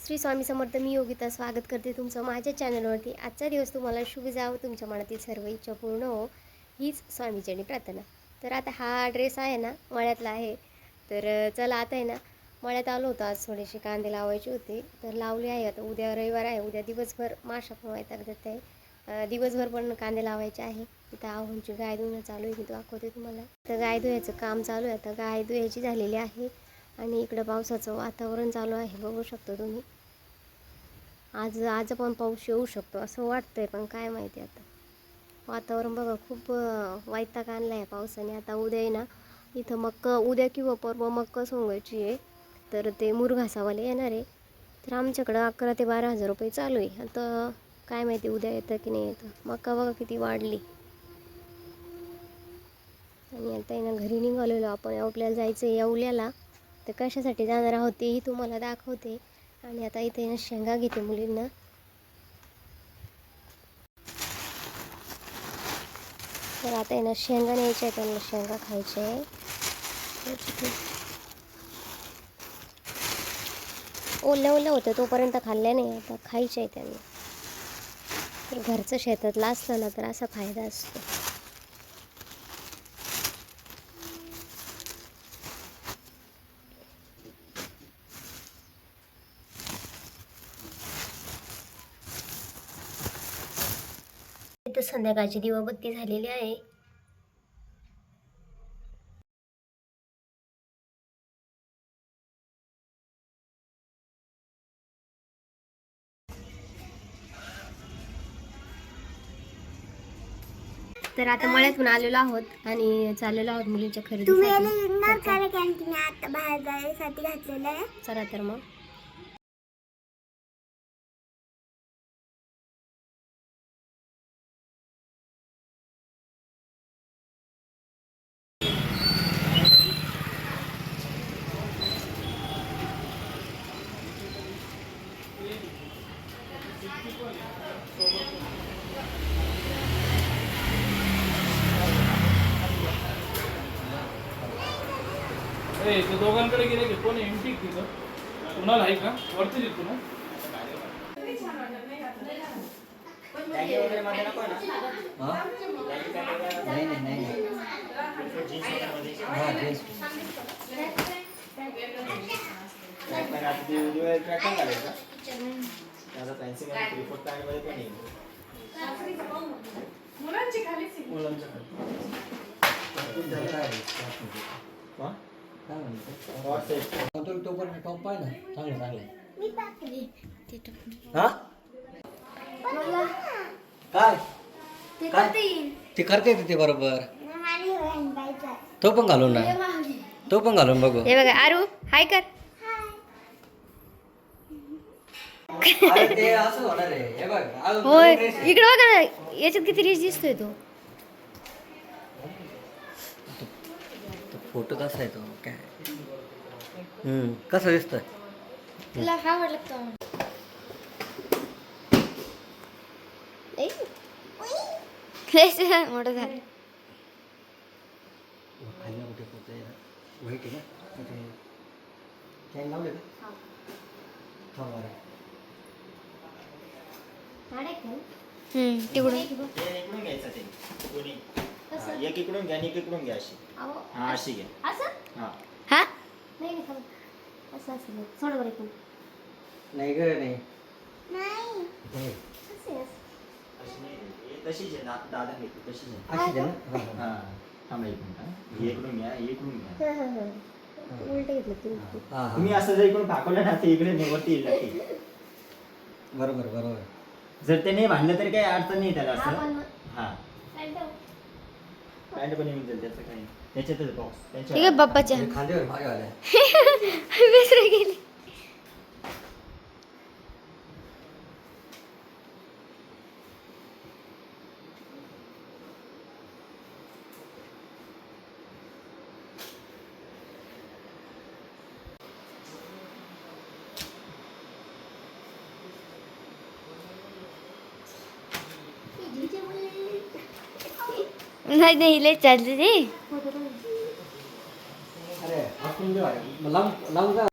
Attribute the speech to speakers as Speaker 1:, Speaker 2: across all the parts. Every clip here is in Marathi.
Speaker 1: श्री स्वामी समर्थ. मी योगिता स्वागत करते तुमचं माझ्या चॅनलवरती. आजचा दिवस तुम्हाला शुभ जावं, तुमच्या मनातील सर्व इच्छा पूर्ण हो, हीच स्वामीचरणी प्रार्थना. तर आता हा ड्रेस आहे ना मळ्यातला आहे. तर चला आता आहे ना मळ्यात आलो होतो. आज थोडेसे कांदे लावायचे होते तर लावले आहे. आता उद्या रविवार आहे, उद्या दिवसभर माशा पण वैताग देत आहे. दिवसभर पण कांदे लावायचे आहे. तिथं आहोंची गाय धुणं चालू आहे, मी दाखवते तुम्हाला. तर गाय धुवायचं काम चालू आहे. आता गाय धुवायची झालेली आहे आणि इकडं पावसाचं वातावरण चालू आहे, बघू शकतो तुम्ही. आज पण पाऊस येऊ शकतो असं वाटतंय, पण काय माहिती आता. वातावरण बघा, खूप वैताग आणला आहे पावसाने. आता उद्या आहे ना इथं मक्का, उद्या किंवा परवा मक्का सोंगायची आहे. तर ते मुरघासावाले येणार आहे. तर आमच्याकडं 11 ते 12 हजार रुपये चालू आहे. आता काय माहिती उद्या येतं की नाही येतं. मक्का बघा किती वाढली. आणि आता आहे ना घरी निघालेलो आपण. आपल्याला जायचं आहे येवल्याला. तर कशासाठी जाणार आहोत तेही तुम्हाला दाखवते. आणि आता इथे ना शेंगा घेते मुलींना. तर आता आहे ना शेंगा न्यायच्या आहे, त्यांना शेंगा खायच्या आहे. ओल्या ओल्या होतं तोपर्यंत खाल्ल्या नाही, आता खायच्या आहे त्यांना. घरचं शेतातलं असलं ना तर असा फायदा असतो. इथं संध्याकाळची दिवाबत्ती झालेली आहे. तर आता मळ्यातून आलेलो आहोत आणि चाललेलो आहोत मुलींच्या खरेदीसाठी. आता बाहेर जायसाठी घातलेलं आहे. चला तर मग.
Speaker 2: ते दोघांकडे गेले की कोण एमटी तिथं कुणाला आहे का वरती देतो ना.
Speaker 3: मुलांची खाली
Speaker 4: तो पण टॉप पाय ना, चांगलं चांगलं. काय ते करते ते बरोबर. तो पण घालून ना, तो पण घालून बघू.
Speaker 1: हे बघा आरू हाय कर.
Speaker 4: अरे ते असं होणार आहे. हे बघ
Speaker 1: होय इकडे बघा ना, याच्यात किती रिच दिसतोय तो.
Speaker 4: फोटो कसा आहे तो काय, कसा दिसतोय
Speaker 1: तुला आवडलं का? मोठं झालं.
Speaker 4: खाली कुठे पोहतोय वाईट आहे ना. चॅन लावले का? हा बरं.
Speaker 1: तिकडून
Speaker 5: इकडून घ्यायचं ते दोन्ही. एक इकडून घ्या आणि एक इकडून घ्या. अशी हा अशी घ्या.
Speaker 1: असं
Speaker 5: हा
Speaker 1: हा नाही नाही असं असं सोड बरं इकडून.
Speaker 4: नाही ग नाही.
Speaker 5: अशी नाही. तशीच आहे दादा घेतो तशीच आहे.
Speaker 4: अशी दे ना.
Speaker 5: हा थांबा एक मिनिट. हे इकडून घ्या इकडून घ्या.
Speaker 1: उलट घेतलं तुम्ही.
Speaker 5: तुम्ही असं जर इकडून फाकवलं ना ते इकडे निवडती येईल नक्की.
Speaker 4: बरोबर बरोबर.
Speaker 5: जर ते नाही भांडलं तरी काही अडचण नाही त्याला असं. हा पॅन्ट पण येऊन जाईल त्याचं काही. त्याच्यातच बॉक्स
Speaker 1: ठीक आहे बाप्पाच्या
Speaker 4: खांद्यावर माझ्या आल्या.
Speaker 1: विसरून गेली. नाही नाही लय चालते ते.
Speaker 4: अरे आपण लांब लांब जा.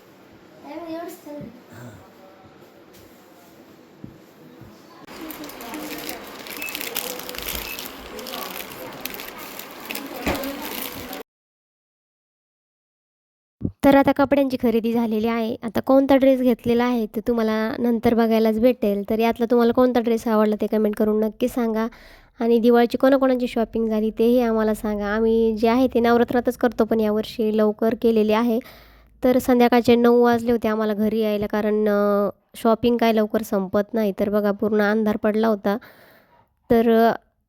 Speaker 1: तर आता कपड्यांची खरेदी झालेली आहे. आता कोणता ड्रेस घेतलेला आहे ते तुम्हाला नंतर बघायलाच भेटेल. तर यातला तुम्हाला कोणता ड्रेस आवडला ते कमेंट करून नक्की सांगा. आणि दिवाळीची कोणाकोणाची शॉपिंग झाली तेही आम्हाला सांगा. आम्ही जे आहे ते नवरात्रातच करतो, पण यावर्षी लवकर केलेले आहे. तर संध्याकाळचे 9 वाजले होते आम्हाला घरी यायला, कारण शॉपिंग काय लवकर संपत नाही. तर बघा पूर्ण अंधार पडला होता. तर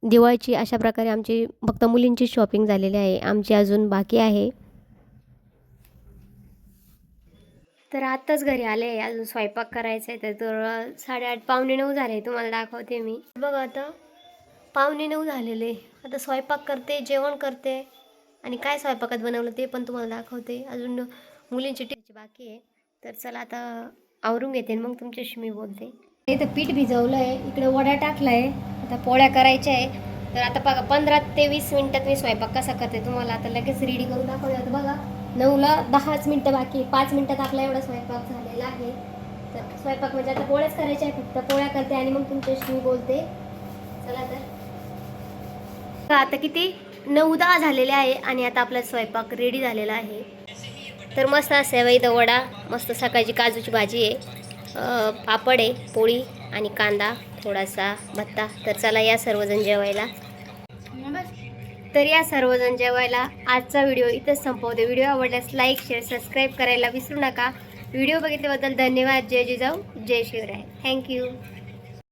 Speaker 1: दिवाळीची अशा प्रकारे आमची फक्त मुलींची शॉपिंग झालेली आहे, आमची अजून बाकी आहे. तर आत्ताच घरी आले, अजून स्वयंपाक करायचा आहे. तर 8:30 पावणे 9 झाले. तुम्हाला दाखवते मी. बघा आता पावणे 9 झालेले. आता स्वयंपाक करते, जेवण करते आणि काय स्वयंपाकात बनवलं ते पण तुम्हाला दाखवते. अजून मुलींची टिफिनची बाकी आहे. तर चला आता आवरून घेते आणि मग तुमच्याशी मी बोलते. इथं पीठ भिजवलं आहे, इकडे वड्या टाकला आहे, आता पोळ्या करायच्या आहे. तर आता बघा 15 ते 20 मिनटात मी स्वयंपाक कसा करते तुम्हाला आता लगेच रेडी करून दाखवते. आता बघा 9ला 10च मिनटं बाकी, 5 मिनटात आपला एवढा स्वयंपाक झालेला आहे. तर स्वयंपाक म्हणजे आता पोळ्याच करायच्या आहे, फक्त पोळ्या करते आणि मग तुमच्याशी मी बोलते. चला तर आता किती 9-10 झालेले आहे आणि आता आपला स्वयंपाक रेडी झालेला आहे. तर मस्त असे इथं वडा, मस्त सकाळची काजूची भाजी आहे, पापड आहे, पोळी आणि कांदा, थोडासा भत्ता. तर चला या सर्वजण जेवायला. तर या सर्वजण जेवायला. आजचा व्हिडिओ इथंच संपवते. व्हिडिओ आवडल्यास लाईक, शेअर, सबस्क्राईब करायला विसरू नका. व्हिडिओ बघितल्याबद्दल धन्यवाद. जय जिजाऊ, जय शिवराय. थँक्यू.